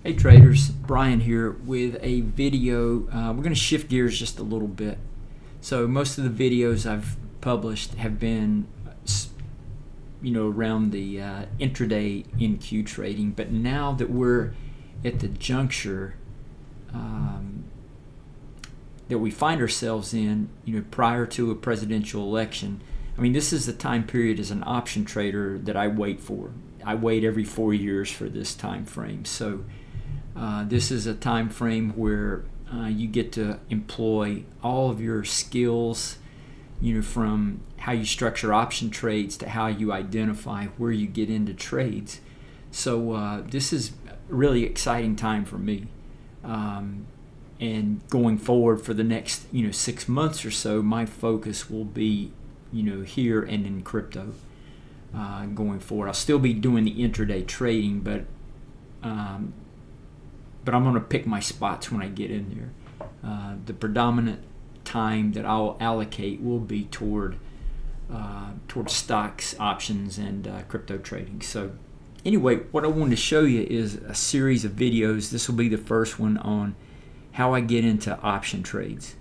Hey traders, Brian here with a video. We're going to shift gears just a little bit. So most of the videos I've published have been, around the intraday NQ trading. But now that we're at the juncture that we find ourselves in, prior to a presidential election, I mean, this is the time period as an option trader that I wait for. I wait every 4 years for this time frame. So this is a time frame where you get to employ all of your skills, from how you structure option trades to how you identify where you get into trades. So this is a really exciting time for me. And going forward for the next 6 months or so, my focus will be here and in crypto. Going forward, I'll still be doing the intraday trading, but I'm going to pick my spots when I get in there. The predominant time that I'll allocate will be toward stocks, options, and crypto trading. So anyway, what I wanted to show you is a series of videos. This will be the first one on how I get into option trades.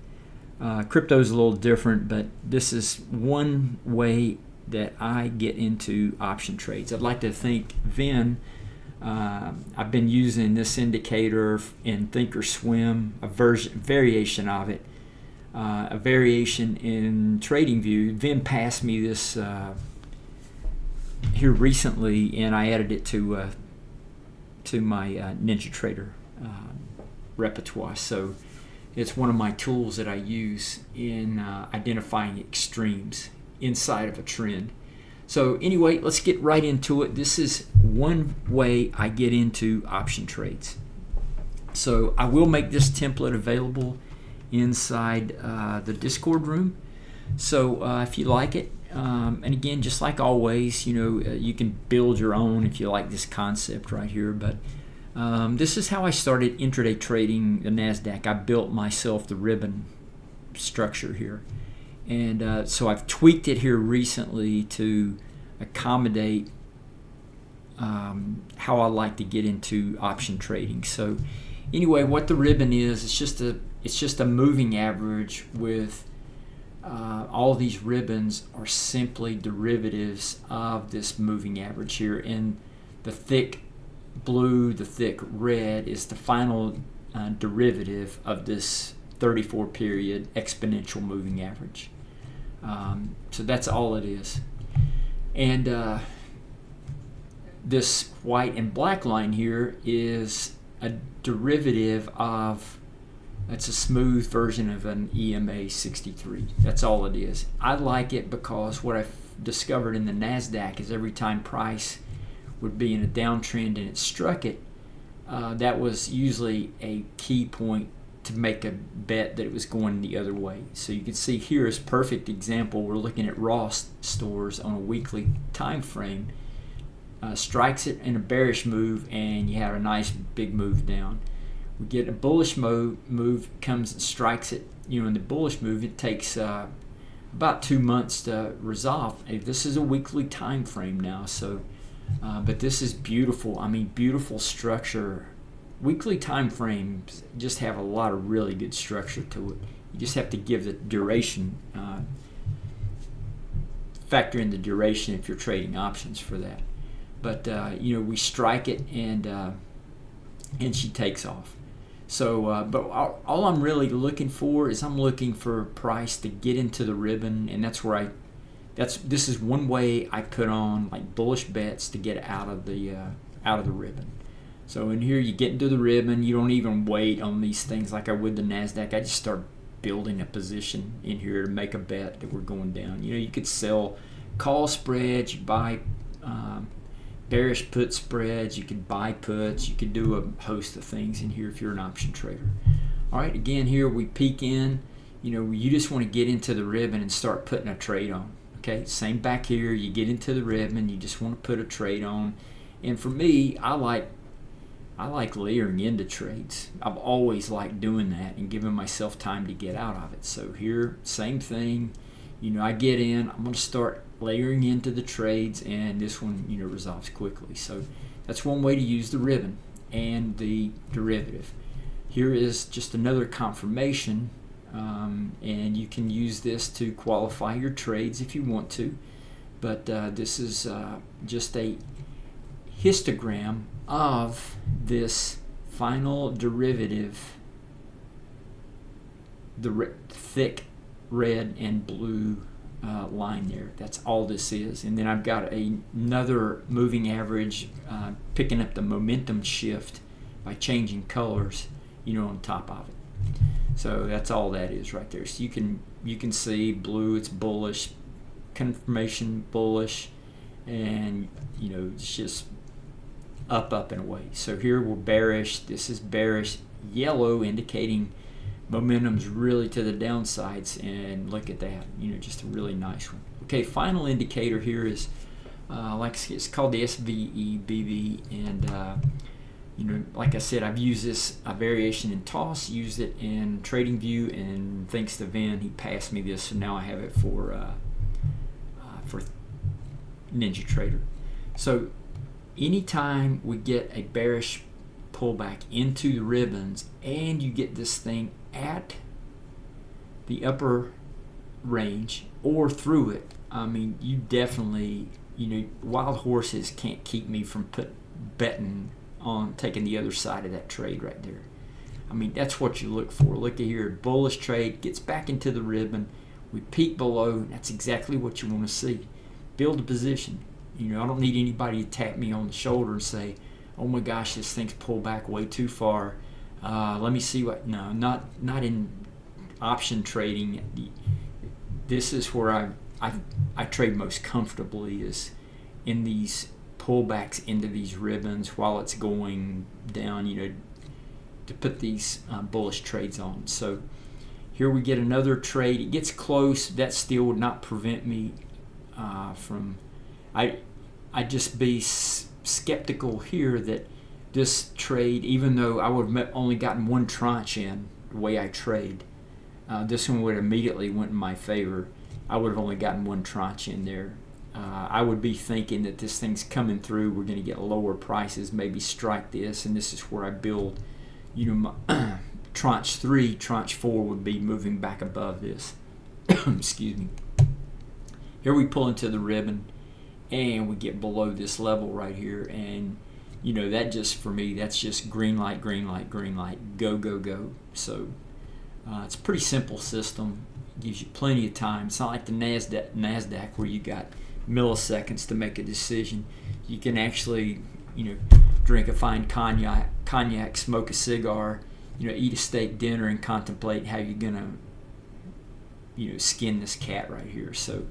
Crypto is a little different, but this is one way that I get into option trades. I'd like to thank Vin. I've been using this indicator in Thinkorswim, a variation of it, a variation in TradingView. Vin passed me this here recently, and I added it to my NinjaTrader repertoire. So it's one of my tools that I use in identifying extremes inside of a trend. So anyway, let's get right into it. This is one way I get into option trades. So I will make this template available inside the Discord room. So if you like it, and again, just like always, you can build your own if you like this concept right here. But this is how I started intraday trading the NASDAQ. I built myself the ribbon structure here. And so I've tweaked it here recently to accommodate how I like to get into option trading. So anyway, what the ribbon is, it's just a moving average with all these ribbons are simply derivatives of this moving average here. And the thick blue, the thick red is the final derivative of this 34 period exponential moving average. So that's all it is. And this white and black line here is a derivative of, it's a smooth version of an EMA 63. That's all it is. I like it because what I've discovered in the NASDAQ is every time price would be in a downtrend and it struck it, that was usually a key point to make a bet that it was going the other way. So you can see here is a perfect example. We're looking at Ross stores on a weekly time frame. Strikes it in a bearish move and you have a nice big move down. We get a bullish move comes and strikes it. In the bullish move, it takes about 2 months to resolve. This is a weekly time frame now, so but this is beautiful. I mean, beautiful structure. Weekly time frames just have a lot of really good structure to it. You just have to give the duration, factor in the duration if you're trading options for that. But we strike it and she takes off. So, but all I'm really looking for is I'm looking for price to get into the ribbon, and that's where this is one way I put on like bullish bets to get out of the ribbon. So in here you get into the ribbon. You don't even wait on these things like I would the NASDAQ. I just start building a position in here to make a bet that we're going down. You could sell call spreads, you buy bearish put spreads, you could buy puts, you could do a host of things in here if you're an option trader. All right, again here we peek in. You just want to get into the ribbon and start putting a trade on. Okay, same back here. You get into the ribbon, you just want to put a trade on. And for me, I like layering into trades. I've always liked doing that and giving myself time to get out of it. So here, same thing. I get in, I'm going to start layering into the trades, and this one resolves quickly. So that's one way to use the ribbon. and the derivative. Here is just another confirmation, and you can use this to qualify your trades if you want to, but this is just a histogram of this final derivative, the thick red and blue line there. That's all this is. And then I've got another moving average picking up the momentum shift by changing colors, on top of it. So that's all that is right there. So you can see blue, it's bullish, confirmation bullish, and it's just up and away. So here we're bearish, this is bearish, yellow indicating momentum's really to the downsides, and look at that, just a really nice one. Okay, final indicator here is it's called the SVEBV, and like I said, I've used this variation in TOS, used it in TradingView, and thanks to Vin, he passed me this, so now I have it for NinjaTrader. So anytime we get a bearish pullback into the ribbons and you get this thing at the upper range or through it, you definitely, wild horses can't keep me from betting on taking the other side of that trade right there. That's what you look for. Look at here, bullish trade, gets back into the ribbon, we peak below, that's exactly what you want to see. Build a position. I don't need anybody to tap me on the shoulder and say, oh my gosh, this thing's pulled back way too far. Let me see what. No, not in option trading. This is where I trade most comfortably, is in these pullbacks into these ribbons while it's going down, to put these bullish trades on. So here we get another trade. It gets close. That still would not prevent me from. I'd just be skeptical here that this trade, even though I would have only gotten one tranche in the way I trade, this one would immediately went in my favor. I would have only gotten one tranche in there. I would be thinking that this thing's coming through, we're going to get lower prices, maybe strike this, and this is where I build, my tranche 3, tranche 4 would be moving back above this. Excuse me. Here we pull into the ribbon and we get below this level right here, and that just, for me, that's just green light, green light, green light, go, go, go. So it's a pretty simple system. It gives you plenty of time. It's not like the NASDAQ where you got milliseconds to make a decision. You can actually, drink a fine cognac, smoke a cigar, eat a steak dinner, and contemplate how you're gonna, skin this cat right here. So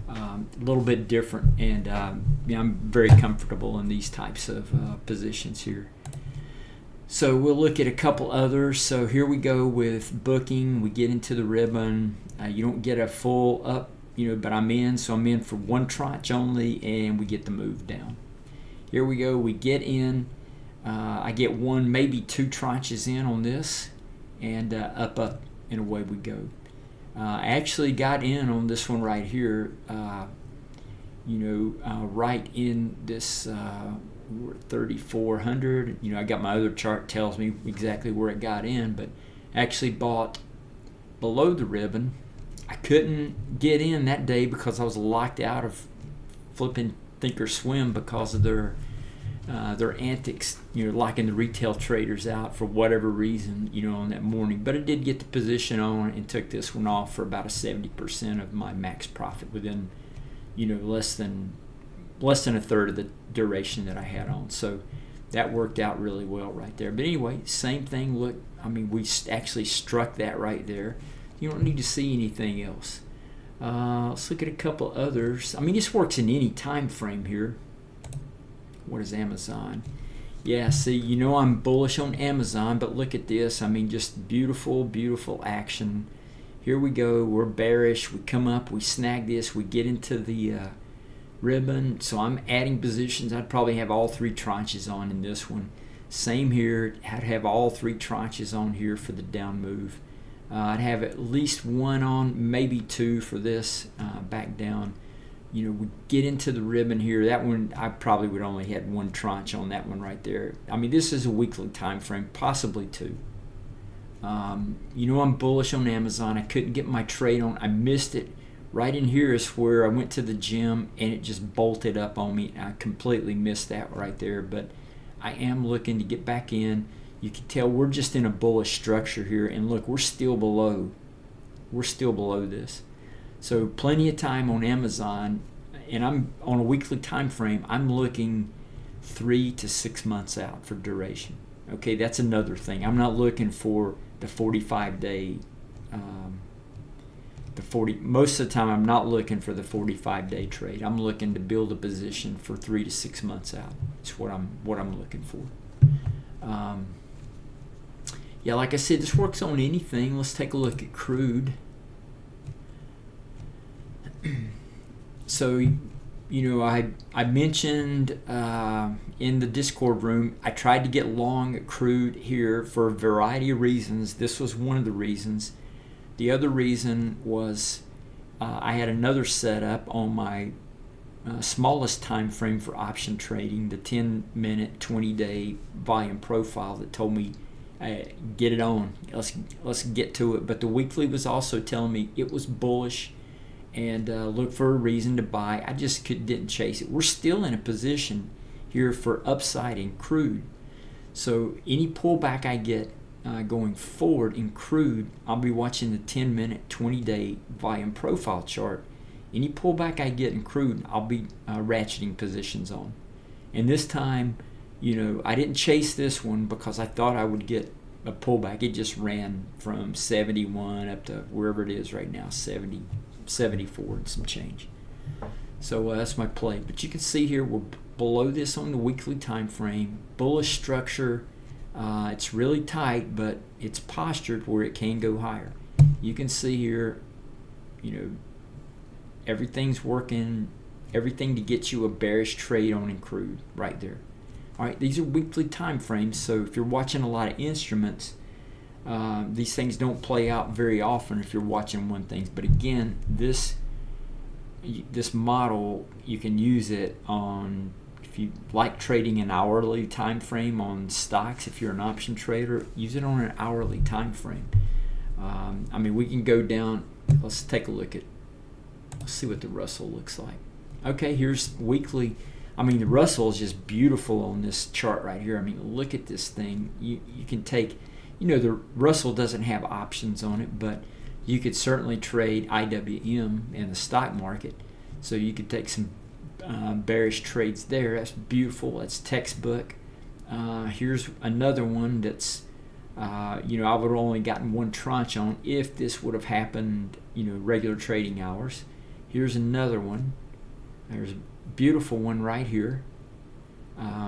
a little bit different, and I'm very comfortable in these types of positions here. So we'll look at a couple others. So here we go with booking. We get into the ribbon. You don't get a full up, but I'm in. So I'm in for one tranche only, and we get the move down. Here we go. We get in. I get one, maybe two tranches in on this, and up, and away we go. I actually got in on this one right here, right in this 3,400. I got my other chart tells me exactly where it got in, but actually bought below the ribbon. I couldn't get in that day because I was locked out of flipping Thinkorswim because of their antics, locking the retail traders out for whatever reason, on that morning. But I did get the position on and took this one off for about a 70% of my max profit within, less than a third of the duration that I had on. So that worked out really well right there. But anyway, same thing. Look, we actually struck that right there. You don't need to see anything else. Let's look at a couple others. This works in any time frame here. What is Amazon? Yeah, see, I'm bullish on Amazon, but look at this. Just beautiful, beautiful action. Here we go. We're bearish. We come up. We snag this. We get into the ribbon. So I'm adding positions. I'd probably have all three tranches on in this one. Same here. I'd have all three tranches on here for the down move. I'd have at least one on, maybe two for this back down. we get into the ribbon here. That one, I probably would only had one tranche on that one right there. I mean, this is a weekly time frame, possibly two. I'm bullish on Amazon. I couldn't get my trade on. I missed it. Right in here is where I went to the gym and it just bolted up on me. I completely missed that right there, but I am looking to get back in. You can tell we're just in a bullish structure here, and look, we're still below this. So plenty of time on Amazon, and I'm on a weekly time frame. I'm looking 3 to 6 months out for duration. Okay, that's another thing. I'm not looking for the 45-day. Most of the time, I'm not looking for the 45-day trade. I'm looking to build a position for 3 to 6 months out. It's what I'm looking for. Yeah, like I said, this works on anything. Let's take a look at crude. So, I mentioned in the Discord room, I tried to get long at crude here for a variety of reasons. This was one of the reasons. The other reason was I had another setup on my smallest time frame for option trading, the 10-minute, 20-day volume profile that told me, get it on, let's get to it. But the weekly was also telling me it was bullish and look for a reason to buy. I just didn't chase it. We're still in a position here for upside in crude. So any pullback I get going forward in crude, I'll be watching the 10-minute, 20-day volume profile chart. Any pullback I get in crude, I'll be ratcheting positions on. And this time, I didn't chase this one because I thought I would get a pullback. It just ran from 71 up to wherever it is right now, 70, 74 and some change. So that's my play. But you can see here we're below this on the weekly time frame. Bullish structure. It's really tight, but it's postured where it can go higher. You can see here, everything's working, everything to get you a bearish trade on in crude right there. All right, these are weekly time frames, so if you're watching a lot of instruments, these things don't play out very often if you're watching one thing. But again, this model, you can use it on, if you like trading an hourly time frame on stocks, if you're an option trader, use it on an hourly time frame. We can go down. Let's take a look at. Let's see what the Russell looks like. Okay, here's weekly. The Russell is just beautiful on this chart right here. Look at this thing. You can take, the Russell doesn't have options on it, but you could certainly trade IWM in the stock market. So you could take some bearish trades there. That's beautiful. That's textbook. Here's another one that's, I would have only gotten one tranche on if this would have happened, regular trading hours. Here's another one. There's a beautiful one right here.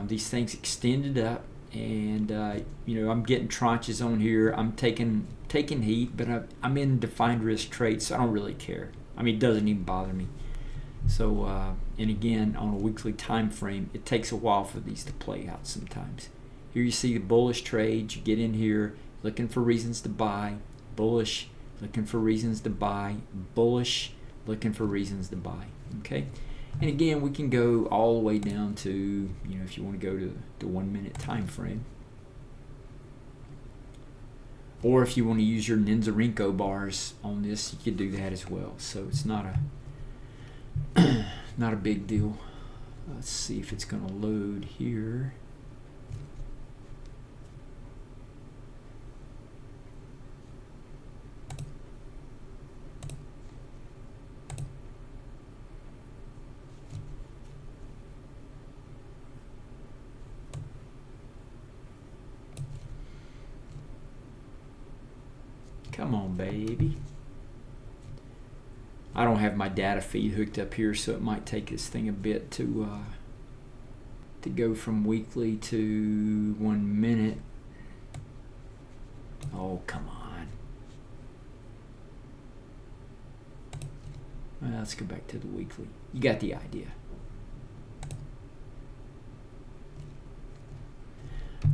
These things extended up, and I'm getting tranches on here. I'm taking heat, but I'm in defined risk trades, so I don't really care. It doesn't even bother me. So and again, on a weekly time frame, it takes a while for these to play out sometimes. Here you see the bullish trades. You get in here looking for reasons to buy, bullish, looking for reasons to buy, bullish, looking for reasons to buy. Okay. And again, we can go all the way down to, if you want to go to the 1 minute time frame. Or if you want to use your Ninzarenko bars on this, you could do that as well. So it's not a big deal. Let's see if it's going to load here. Come on, baby. I don't have my data feed hooked up here, so it might take this thing a bit to go from weekly to 1 minute. Oh, come on. Well, let's go back to the weekly. You got the idea.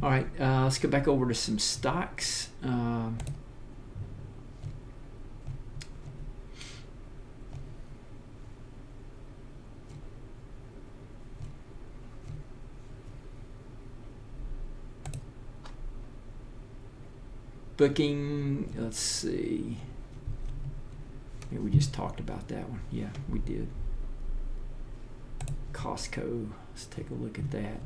All right, let's go back over to some stocks. booking, let's see. Yeah, we just talked about that one. Yeah, we did. Costco, let's take a look at that.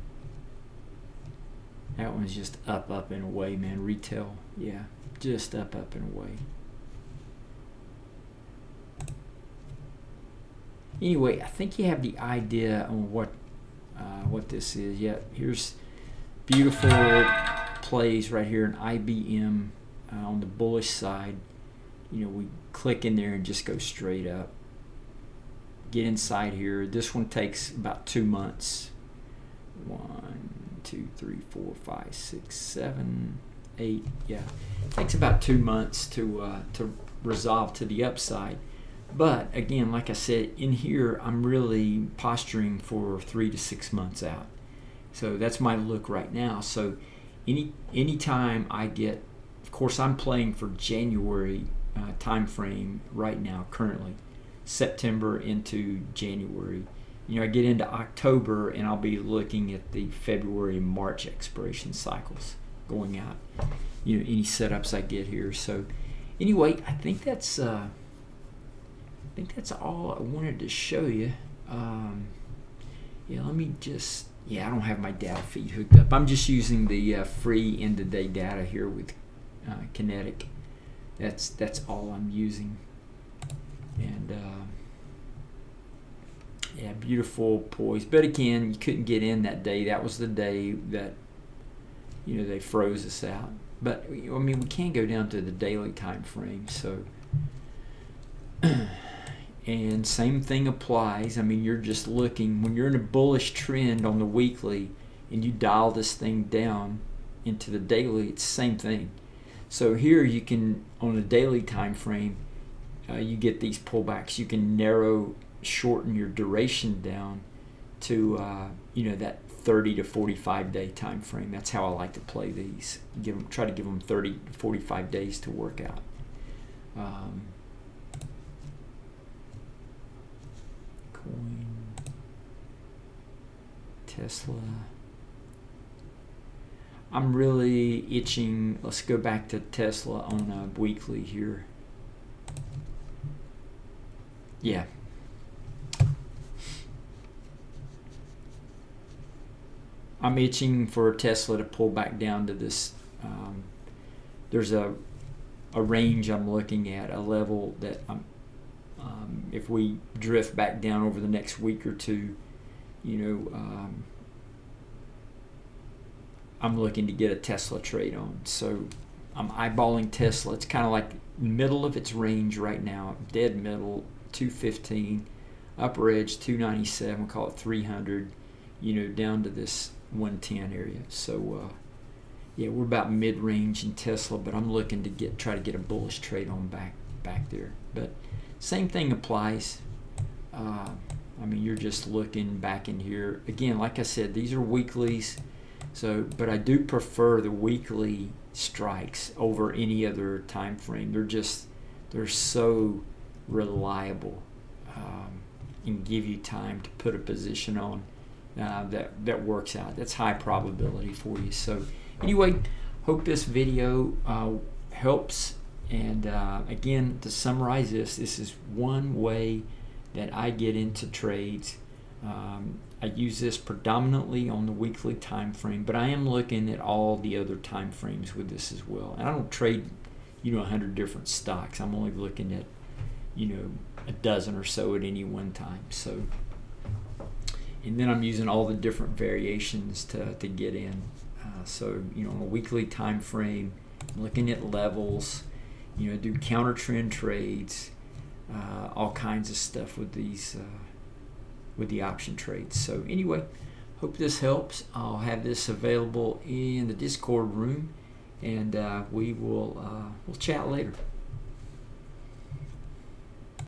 That one's just up and away, man. Retail, yeah, just up and away. Anyway, I think you have the idea on what this is. Yeah, here's beautiful plays right here in IBM on the bullish side. You know, we click in there and just go straight up. Get inside here. This one takes about 2 months. 1, 2, 3, 4, 5, 6, 7, 8. Yeah, it takes about 2 months to resolve to the upside. But again, like I said, in here I'm really posturing for 3 to 6 months out. So that's my look right now. So any time I get, of course, I'm playing for January time frame right now currently, September into January. You know, I get into October and I'll be looking at the February and March expiration cycles going out. You know, any setups I get here. So anyway, I think that's all I wanted to show you. Yeah, let me just, I don't have my data feed hooked up. I'm just using the free end-of-day data here with Kinetic. That's all I'm using. And yeah, beautiful poise. But again, you couldn't get in that day. That was the day that, you know, they froze us out. But I mean, we can go down to the daily time frame. So, and same thing applies. I mean, you're just looking when you're in a bullish trend on the weekly, and you dial this thing down into the daily. It's the same thing. So here you can, on a daily time frame, you get these pullbacks. You can shorten your duration down to you know, that 30 to 45 day time frame. That's how I like to play these. Try to give them 30 to 45 days to work out. Coin, Tesla. I'm really itching. Let's go back to Tesla on a weekly here. Yeah. I'm itching for Tesla to pull back down to this. There's a range I'm looking at, a level that if we drift back down over the next week or two, you know, I'm looking to get a Tesla trade on. So I'm eyeballing Tesla. It's kind of like middle of its range right now, dead middle, 215, upper edge 297, we'll call it 300, you know, down to this 110 area. So yeah, we're about mid-range in Tesla, but I'm looking to try to get a bullish trade on back there. But same thing applies. I mean, you're just looking back in here again. Like I said, these are weeklies. So, but I do prefer the weekly strikes over any other time frame. They're so reliable and give you time to put a position on that works out. That's high probability for you. So anyway, hope this video helps. And again, to summarize this is one way that I get into trades. I use this predominantly on the weekly time frame, but I am looking at all the other time frames with this as well. And I don't trade, you know, 100 different stocks. I'm only looking at, you know, a dozen or so at any one time. So, and then I'm using all the different variations to get in. So, you know, on a weekly time frame, I'm looking at levels, you know, do counter trend trades, all kinds of stuff with these. With the option trades. So anyway, hope this helps. I'll have this available in the Discord room, and we'll chat later.